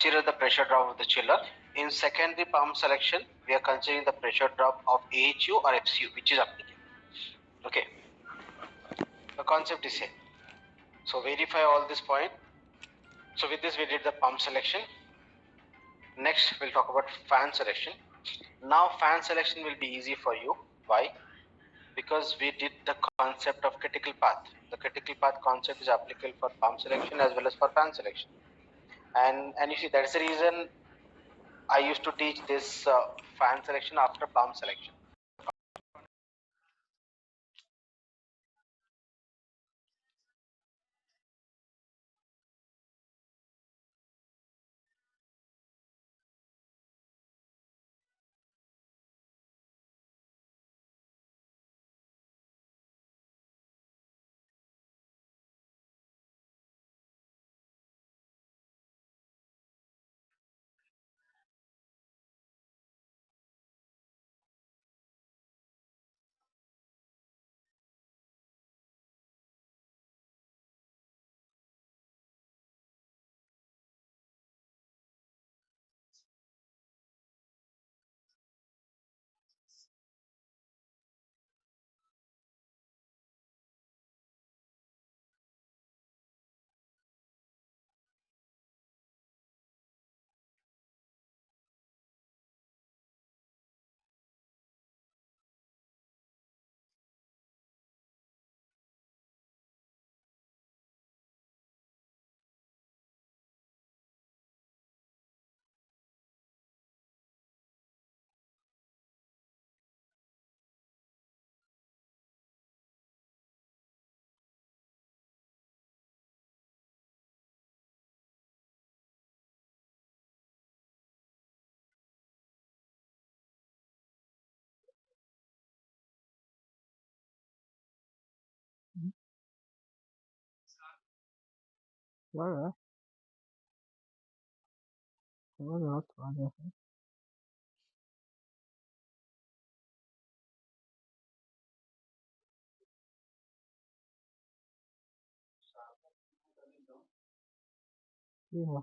consider the pressure drop of the chiller. In secondary pump selection, we are considering the pressure drop of AHU or FCU, which is applicable. Okay, the concept is same. So verify all this point. So with this, we did the pump selection. Next, we'll talk about fan selection. Now, fan selection will be easy for you. Why? Because we did the concept of critical path. The critical path concept is applicable for pump selection as well as for fan selection. And you see, that's the reason I used to teach this fan selection after pump selection. Voilà, voilà, voilà. Yeah.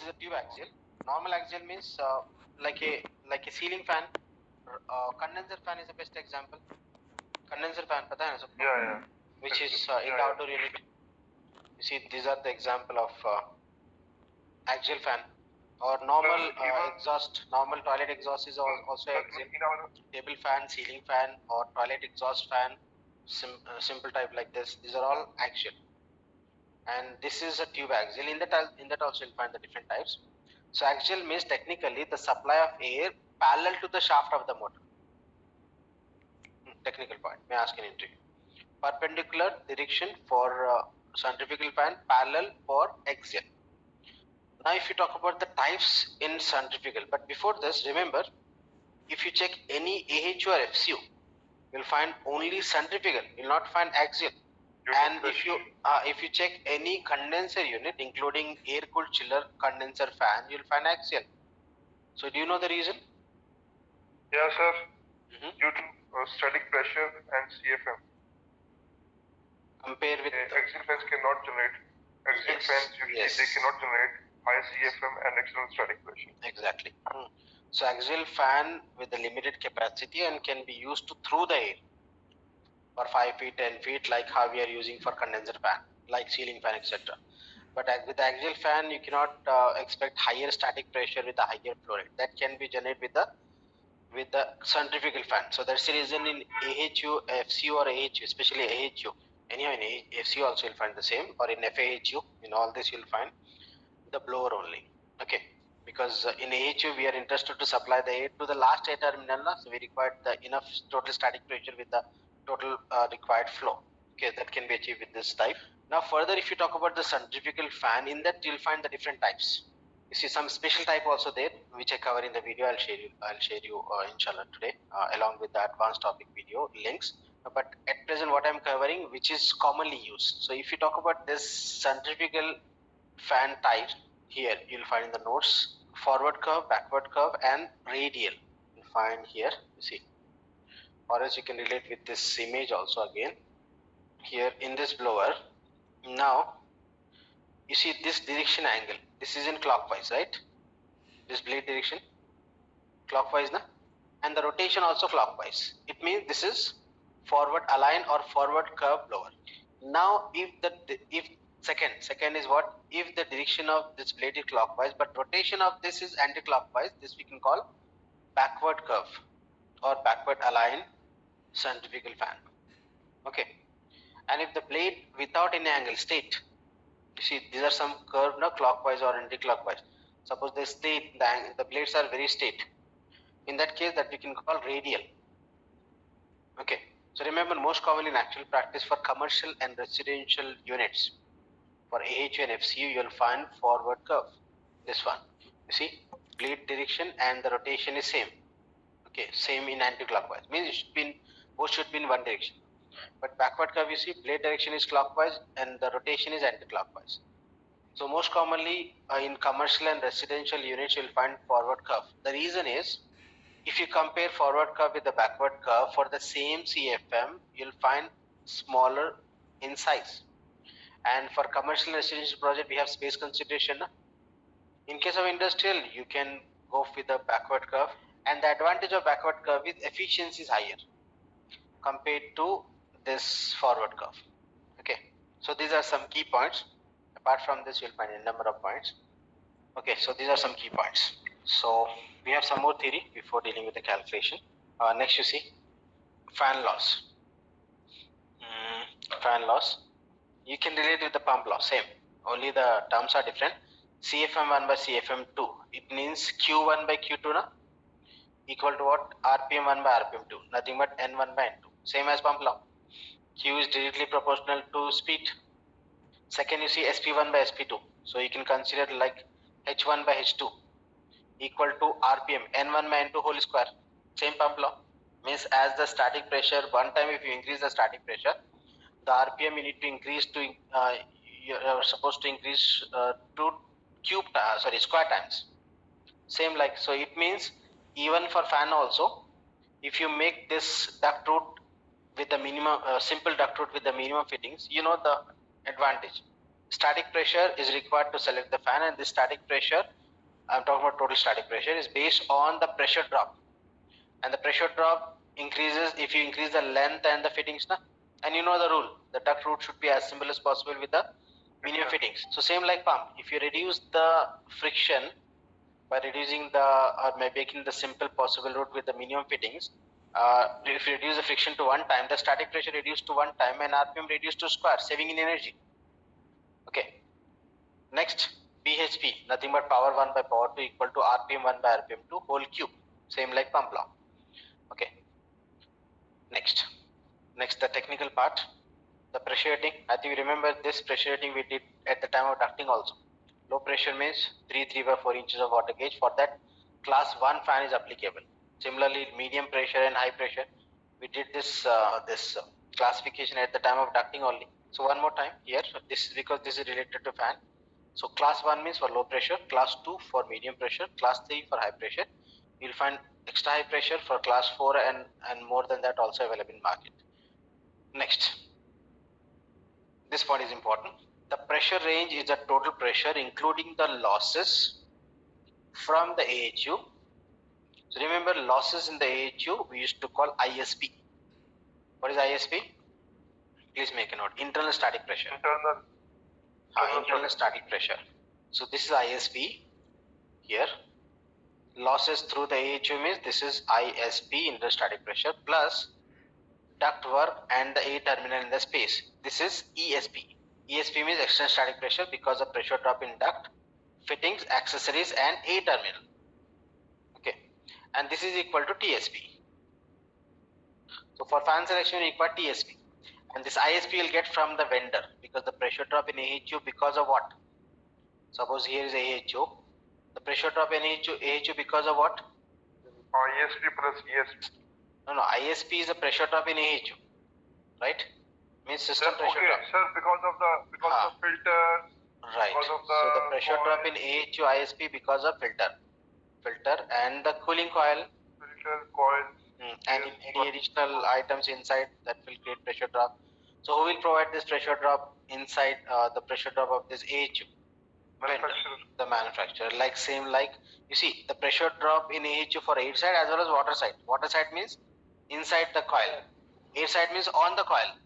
is a tube axial. Normal axial means like a ceiling fan. Condenser fan is the best example. Condenser fan, पता है ना सबको? Yeah. Which is in the outdoor unit. You see, these are the example of axial fan. Or normal exhaust, normal toilet exhaust is also axial. Table fan, ceiling fan, or toilet exhaust fan, simple type like this. These are all axial. And this is a tube axial. In that also you'll find the different types. So axial means technically the supply of air parallel to the shaft of the motor. Technical point, may I ask an interview. Perpendicular direction for centrifugal fan, parallel for axial. Now if you talk about the types in centrifugal, but before this, remember, if you check any AHU or FCU, you'll find only centrifugal, you'll not find axial. And if you check any condenser unit, including air-cooled chiller, condenser fan, you'll find axial. So do you know the reason? Yeah, sir. Due to static pressure and CFM. Compare with axial fans cannot generate. Axial fans usually they cannot generate high CFM and external static pressure. Exactly. So axial fan with a limited capacity and can be used to through the air for 5 feet, 10 feet, like how we are using for condenser fan, like ceiling fan, etc. But with axial fan, you cannot expect higher static pressure with a higher flow rate. That can be generated with the centrifugal fan. So that's the reason in AHU, FCU or AHU, especially AHU. Anyhow, in FCU also you'll find the same, or in FAHU, in all this you'll find the blower only. Okay, because in AHU we are interested to supply the air to the last air terminal, so we require the enough total static pressure with the total required flow. Okay, that can be achieved with this type. Now further, if you talk about the centrifugal fan, in that you'll find the different types. You see some special type also there, which I cover in the video. I'll share you inshallah today, along with the advanced topic video links. But at present, what I'm covering, which is commonly used. So if you talk about this centrifugal fan types, here you'll find in the notes forward curve, backward curve, and radial. You'll find here. You see, or else you can relate with this image also again. Here in this blower, now you see this direction angle. This is in clockwise, right? This blade direction clockwise, na? And the rotation also clockwise. It means this is forward align or forward curve blower. Now if second is what? If the direction of this blade is clockwise but rotation of this is anti-clockwise, this we can call backward curve or backward align centrifugal fan. Okay. And if the blade without any angle straight, you see these are some curve now, clockwise or anti-clockwise. Suppose they straight, the blades are very straight. In that case, that we can call radial. Okay. So remember, most commonly in actual practice for commercial and residential units, for AHU and FCU, you'll find forward curve. This one. You see, blade direction and the rotation is same. Okay, same in anti-clockwise. Means it should be both should be in one direction. But backward curve, you see, blade direction is clockwise and the rotation is anti-clockwise. So most commonly in commercial and residential units, you'll find forward curve. The reason is, if you compare forward curve with the backward curve for the same CFM, you'll find smaller in size. And for commercial and residential project, we have space consideration. In case of industrial, you can go with the backward curve, and the advantage of backward curve is efficiency is higher compared to this forward curve. Okay, so these are some key points. Apart from this, you'll find a number of points. Okay, so these are some key points. So we have some more theory before dealing with the calculation. Next, you see fan loss. Fan loss. You can relate with the pump loss, same. Only the terms are different. CFM1 by CFM2. It means Q1 by Q2 na? Equal to what? RPM1 by RPM2. Nothing but N1 by N2. Same as pump law. Q is directly proportional to speed. Second, you see SP1 by SP2. So you can consider like H1 by H2 equal to RPM N1 by N2 whole square. Same pump law. Means as the static pressure, one time if you increase the static pressure, the RPM you need to increase to, you're supposed to increase to square times. Same like, so it means even for fan also, if you make this duct route with the minimum, simple duct route with the minimum fittings, you know the advantage. Static pressure is required to select the fan, and this static pressure, I'm talking about total static pressure, is based on the pressure drop. And the pressure drop increases if you increase the length and the fittings. And you know the rule, the duct route should be as simple as possible with the minimum fittings. So same like pump, if you reduce the friction by reducing the or by making the simple possible route with the minimum fittings, if you reduce the friction to one time, the static pressure reduced to one time and RPM reduced to square, saving in energy. Okay. Next, BHP, nothing but power 1 by power 2 equal to RPM 1 by RPM 2 whole cube, same like pump law. Okay. Next, the technical part, the pressure rating. I think you remember this pressure rating we did at the time of ducting also. Low pressure means 3 by 4 inches of water gauge. For that, class 1 fan is applicable. Similarly, medium pressure and high pressure, we did this classification at the time of ducting only. So one more time here, this is because this is related to fan. So class 1 means for low pressure, class 2 for medium pressure, class 3 for high pressure. You'll find extra high pressure for class 4 and more than that also available in market. Next, this point is important. The pressure range is the total pressure including the losses from the AHU. So remember, losses in the AHU we used to call ISP. What is ISP? Please make a note. Internal static pressure. Internal static pressure. So this is ISP here. Losses through the AHU means this is ISP, internal static pressure, plus duct work and the A terminal in the space. This is ESP. ESP means external static pressure because of pressure drop in duct, fittings, accessories and A terminal. Okay. And this is equal to TSP. So for fan selection we require TSP. And this ISP will get from the vendor because the pressure drop in AHU because of what? Suppose here is AHU. The pressure drop in AHU because of what? ISP plus ESP. No, ISP is the pressure drop in AHU, right? Means system Sir, pressure okay, drop. sir, because of the filter. Right. So the pressure drop in AHU ISP because of filter and the cooling coil. Filter coil. And any additional items inside that will create pressure drop. So who will provide this pressure drop inside the pressure drop of this AHU? Manufacturer. The manufacturer. Like same like you see the pressure drop in AHU for air side as well as water side. Water side means inside the coil. Air side means on the coil.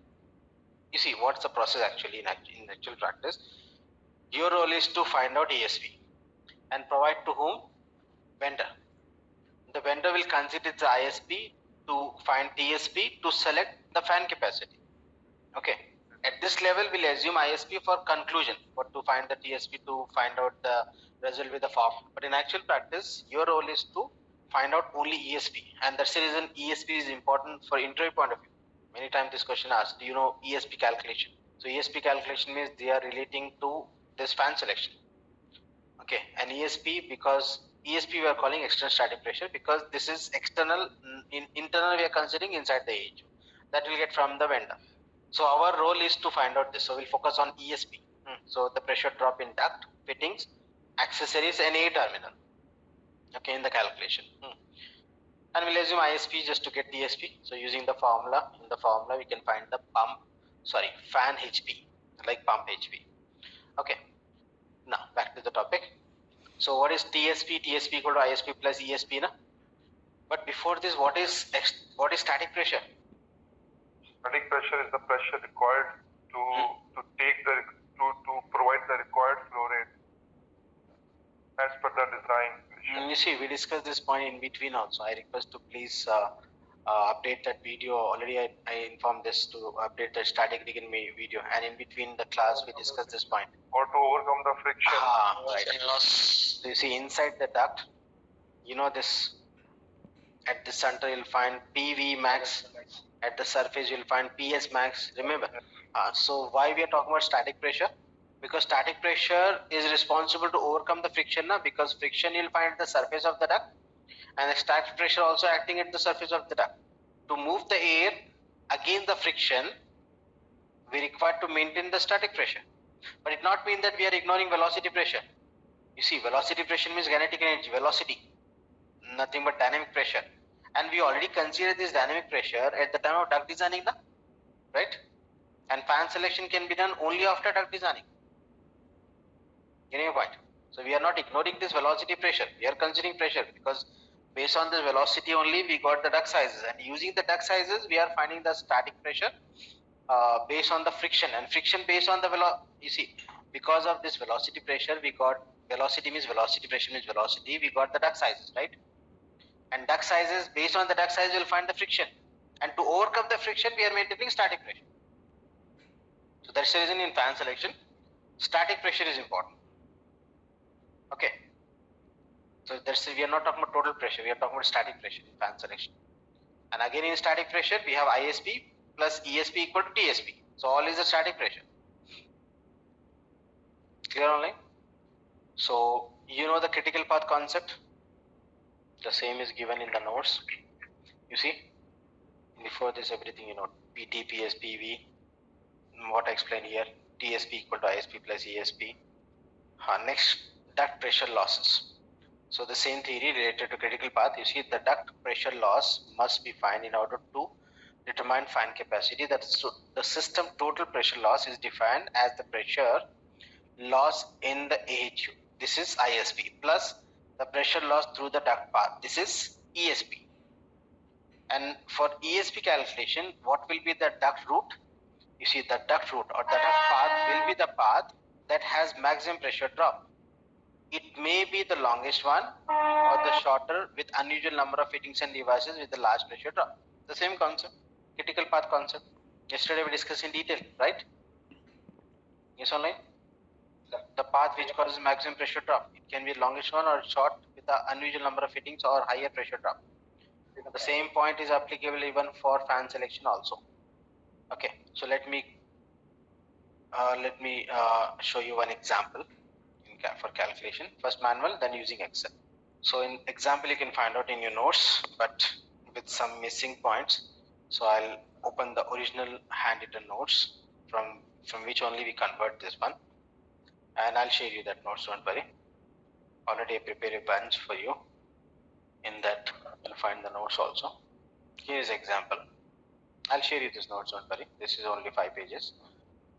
You see what's the process actually in actual practice. Your role is to find out ESP and provide to whom? Vendor. The vendor will consider the ISP to find TSP to select the fan capacity. Okay. At this level, we'll assume ISP for conclusion, but to find the TSP to find out the result with the form. But in actual practice, your role is to find out only ESP, and that's the reason ESP is important for interview point of view. Many times this question asked, do you know ESP calculation? So ESP calculation means they are relating to this fan selection. Okay, and ESP because ESP we are calling external static pressure because this is external. In internal we are considering inside the AHU. That will get from the vendor. So our role is to find out this. So we'll focus on ESP. So the pressure drop in duct, fittings, accessories and A terminal. Okay, in the calculation. And we'll assume ISP just to get TSP. So using the formula, in the formula we can find the fan HP, like pump HP. Okay. Now back to the topic. So what is TSP? TSP equal to ISP plus ESP, na? But before this, what is static pressure? Static pressure is the pressure required to provide the required flow rate as per the design. You see, we discussed this point in between also. I request to please update that video. Already I informed this to update the static rigging video, and in between the class we discussed this point. Or to overcome the friction. Right. So you see inside the duct, you know this. At the center you'll find PV max. At the surface you'll find PS max. Remember. So why we are talking about static pressure? Because static pressure is responsible to overcome the friction, because friction you'll find at the surface of the duct, and the static pressure also acting at the surface of the duct. To move the air against the friction, we require to maintain the static pressure. But it not mean that we are ignoring velocity pressure. You see, velocity pressure means kinetic energy, velocity, nothing but dynamic pressure. And we already considered this dynamic pressure at the time of duct designing, right? And fan selection can be done only after duct designing. Getting a point? So we are not ignoring this velocity pressure. We are considering pressure because based on the velocity only we got the duct sizes, and using the duct sizes we are finding the static pressure based on the friction, and friction based on the you see, because of this velocity pressure we got velocity means velocity, pressure means velocity, we got the duct sizes, right? And duct sizes, based on the duct size you'll find the friction, and to overcome the friction we are maintaining static pressure. So that's the reason in fan selection static pressure is important. Okay, so that's, we are not talking about total pressure, we are talking about static pressure in fan selection. And again in static pressure we have ISP plus ESP equal to TSP. So all is a static pressure. Clear only? So you know the critical path concept. The same is given in the notes. You see, before this everything you know, PT, PS, PV, what I explained here, TSP equal to ISP plus ESP. Next, duct pressure losses. So the same theory related to critical path. You see, the duct pressure loss must be found in order to determine fan capacity. That's the system total pressure loss is defined as the pressure loss in the AHU. This is ISP plus the pressure loss through the duct path. This is ESP. And for ESP calculation, what will be the duct route? You see, the duct route or the duct path will be the path that has maximum pressure drop. It may be the longest one or the shorter with unusual number of fittings and devices with the large pressure drop. The same concept, critical path concept. Yesterday we discussed in detail, right? Yes, online. The path which causes maximum pressure drop. It can be longest one or short with the unusual number of fittings or higher pressure drop. The same point is applicable even for fan selection also. Okay, so let me show you one example for calculation. First manual, then using Excel. So in example you can find out in your notes, but with some missing points. So I'll open the original handwritten notes from which only we convert this one, and I'll share you that notes, don't worry. Already I prepared a bunch for you. In that you'll find the notes also. Here is example. I'll share you this notes, don't worry. This is only 5 pages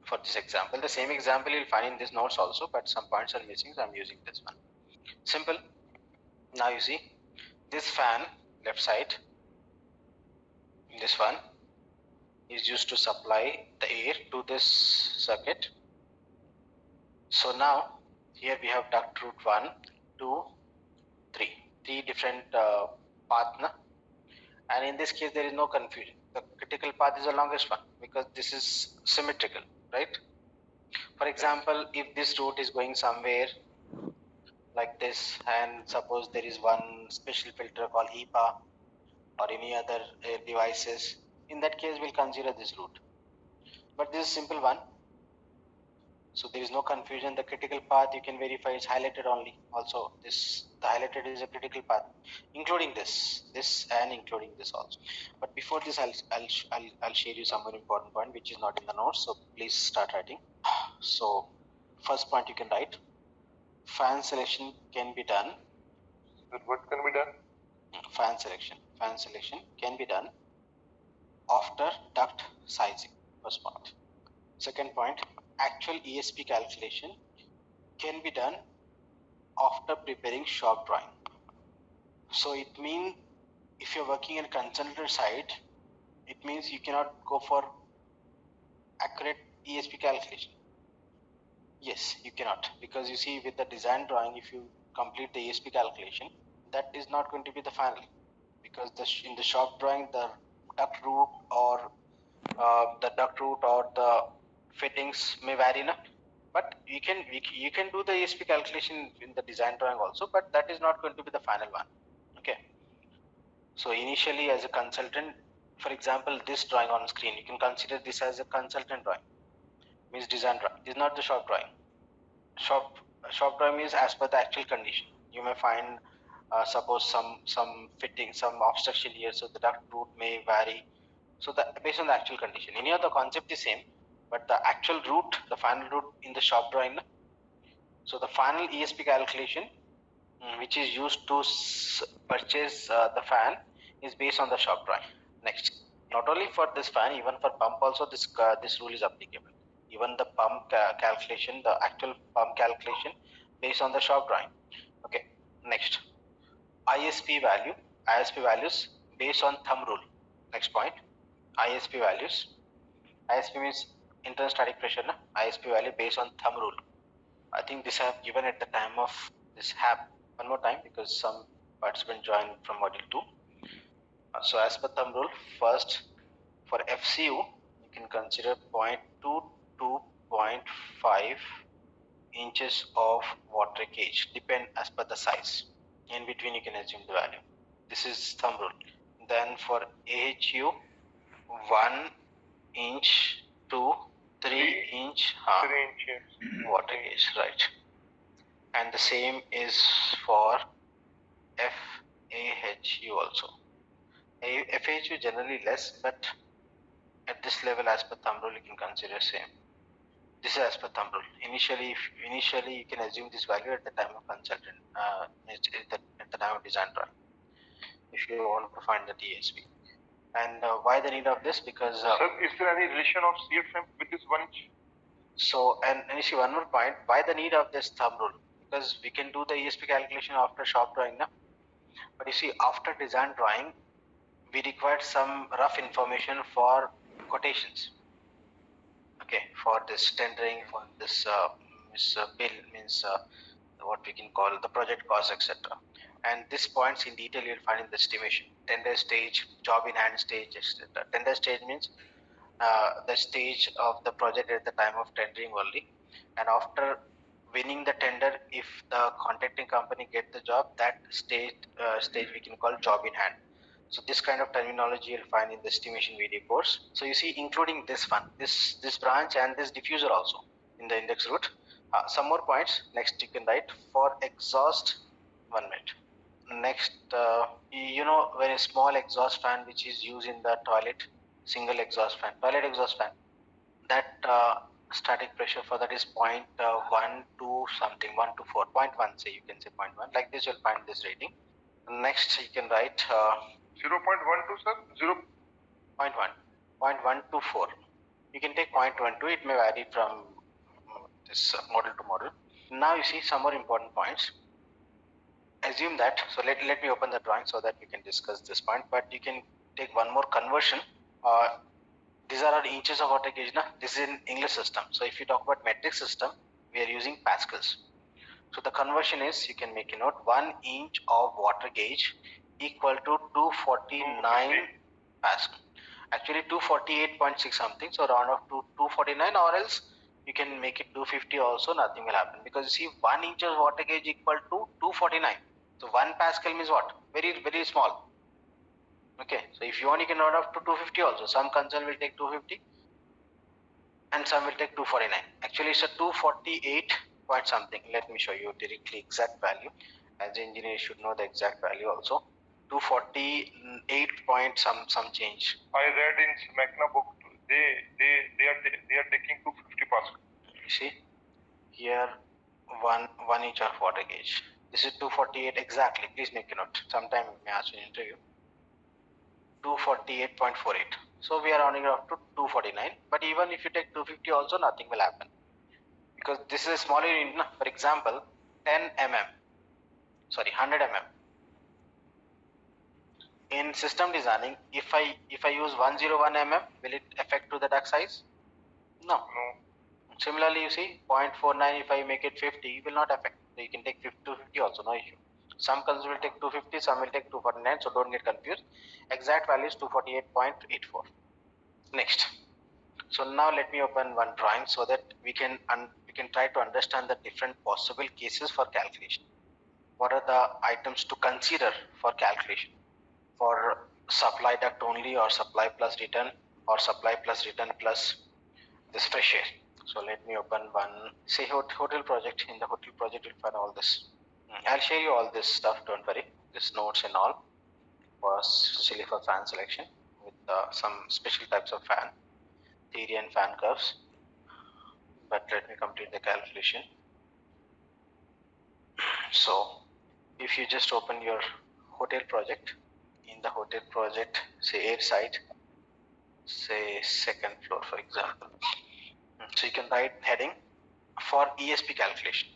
for this example. The same example you'll find in this notes also, but some points are missing, so I'm using this one. Simple. Now you see, this fan left side, this one is used to supply the air to this circuit. So now here we have duct route 1, 2, 3. 3 different paths. And in this case there is no confusion. The critical path is the longest one because this is symmetrical, right? For example, if this route is going somewhere like this, and suppose there is one special filter called HEPA or any other devices, in that case we'll consider this route. But this is simple one, so there is no confusion. The critical path you can verify is highlighted only. Also this, the highlighted is a critical path, including this and including this also. But before this I'll share you some more important point which is not in the notes, so please start writing. So first point you can write, fan selection can be done. What can be done? Fan selection can be done after duct sizing. First point. Second point, actual ESP calculation can be done after preparing shop drawing. So it means if you're working in a consultant side, it means you cannot go for accurate ESP calculation. Yes, you cannot, because you see with the design drawing, if you complete the ESP calculation, that is not going to be the final, because in the shop drawing the duct route or the fittings may vary enough, but you can do the ESP calculation in the design drawing also, but that is not going to be the final one. Okay, so initially as a consultant, for example this drawing on screen, you can consider this as a consultant drawing, means design drawing. This is not the shop drawing. Shop drawing is as per the actual condition. You may find suppose some fitting, some obstruction here, so the duct route may vary. So based on the actual condition, any other concept is same, but the actual route, the final route in the shop drawing. So the final ESP calculation which is used to purchase the fan is based on the shop drawing. Next, not only for this fan, even for pump also this rule is applicable. Even the pump calculation, the actual pump calculation based on the shop drawing. Okay, next, ISP values based on thumb rule. Next point, ISP values. ISP means internal static pressure. Na? ISP value based on thumb rule. I think this I have given at the time of this HAP. One more time because some participant joined from module 2. So as per thumb rule, first for FCU, you can consider 0.2 to 0.5 inches of water gauge, depend as per the size. In between you can assume the value. This is thumb rule. Then for AHU, 1 inch to 3 inch 3 inches water gauge, right? And the same is for FAHU also. FAHU generally less, but at this level as per thumb rule you can consider same. This is as per thumb rule. Initially you can assume this value at the time of consultant, at the time of design drawing, if you want to find the TSP. And why the need of this? Because sir, is there any relation of CFM with this 1 inch? So, and you see one more point, why the need of this thumb rule? Because we can do the ESP calculation after shop drawing, na? But you see, after design drawing, we required some rough information for quotations. Okay, for this tendering, for this bill, means what we can call the project cost, etc. And these points in detail you'll find in the estimation. Tender stage, job in hand stage, etc. Tender stage means the stage of the project at the time of tendering only, and after winning the tender, if the contracting company get the job, that stage we can call job in hand. So this kind of terminology you'll find in the estimation video course. So you see, including this one, this branch and this diffuser also in the index route. Some more points. Next, you can write for exhaust. 1 minute. Next, you know, very small exhaust fan which is used in the toilet, single exhaust fan, toilet exhaust fan, that static pressure for that is 0.1 to something, 1 to 4, 0.1, say you can say 0.1, like this you'll find this rating. Next, you can write 0.12, sir? 0.1, 0.1 to 4. You can take 0.12, it may vary from this model to model. Now you see some more important points. Assume that, so let me open the drawing so that we can discuss this point, but you can take one more conversion. These are our inches of water gauge. This is in English system. So if you talk about metric system, we are using pascals. So the conversion is, you can make a note, 1 inch of water gauge equal to 249 pascal. Actually 248.6 something, so round off to 249, or else you can make it 250 also, nothing will happen, because you see 1 inch of water gauge equal to 249. So 1 pascal means what? Very, very small. Okay, so if you want, you can round off to 250 also. Some concern will take 250 and some will take 249. Actually it's a 248 point something. Let me show you directly exact value. As an engineer, you should know the exact value also. 248 point some change. I read in SMACNA book, they are taking 250 pascal. You see here, one inch of water gauge. This is 248 exactly. Please make a note. Sometime may ask you in interview. 248.48. So we are rounding up to 249. But even if you take 250 also, nothing will happen, because this is a smaller unit. For example, 10 mm. Sorry, 100 mm. In system designing, if I use 101 mm, will it affect to the duct size? No. Similarly, you see 0.49, if I make it 50, it will not affect. So you can take 250 also, no issue. Some colors will take 250, some will take 249, so don't get confused. Exact value is 248.84. Next. So now let me open one drawing so that we can try to understand the different possible cases for calculation. What are the items to consider for calculation? For supply duct only, or supply plus return, or supply plus return plus this fresh air. So let me open one, say hotel project. In the hotel project you'll find all this. I'll share you all this stuff, don't worry, this notes and all, for especially for fan selection with some special types of fan theory and fan curves. But let me complete the calculation. So if you just open your hotel project, in the hotel project, say air side, say second floor for example, so you can write heading for ESP calculation.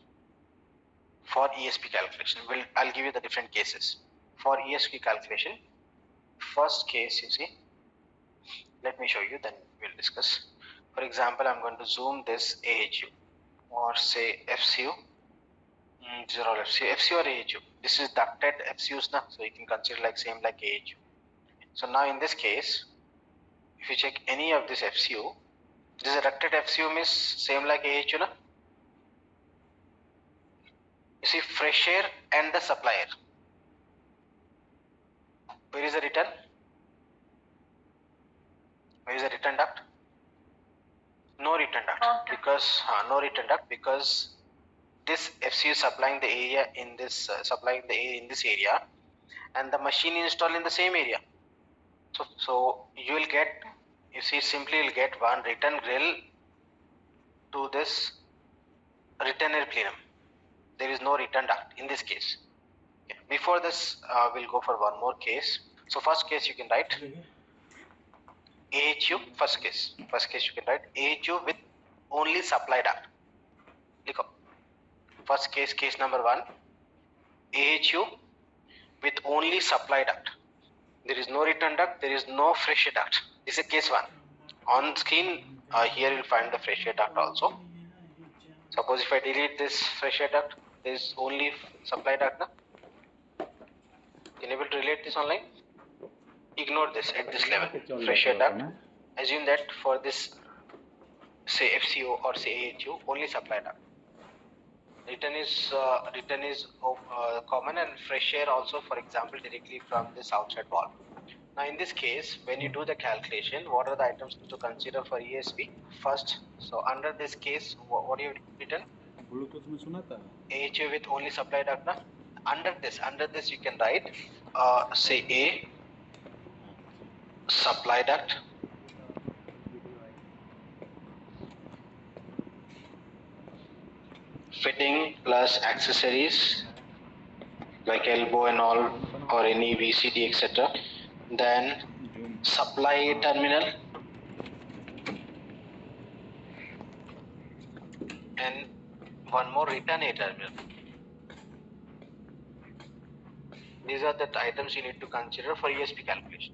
for ESP calculation. I'll give you the different cases. For ESP calculation, first case, you see, let me show you, then we'll discuss. For example, I'm going to zoom this AHU or say FCU. These are all FCU or AHU. This is ducted FCUs now, so you can consider like same like AHU. So now in this case, if you check any of this FCU, this is a ducted FCU means same like AHU na? You see fresh air and the supplier. Where is the return? Where is the return duct? No return duct. Okay. Because no return duct because this FCU is supplying the area in this in this area, and the machine installed in the same area. So you will get, you see, simply you'll get one return grill to this return air plenum. There is no return duct in this case. Okay. Before this, we'll go for one more case. So first case you can write AHU. First case you can write AHU with only supply duct. Look, first case number 1, AHU with only supply duct. There is no return duct, there is no fresh air duct. This is case 1. On screen, here you'll find the fresh air duct also. Suppose if I delete this fresh air duct, there is only supply duct. Na? Can you able to relate this online? Ignore this at this level. Fresh air duct. Assume that for this, say FCO or say AHU, only supply duct. Return is common, and fresh air also, for example, directly from this outside valve. Now in this case, when you do the calculation, what are the items to consider for ESP? First, so under this case, what you have written? AHU with only supply duct. Na? Under this you can write say A supply duct, fitting plus accessories like elbow and all, or any VCD, etc. Then supply terminal and one more return air terminal. These are the items you need to consider for ESP calculation.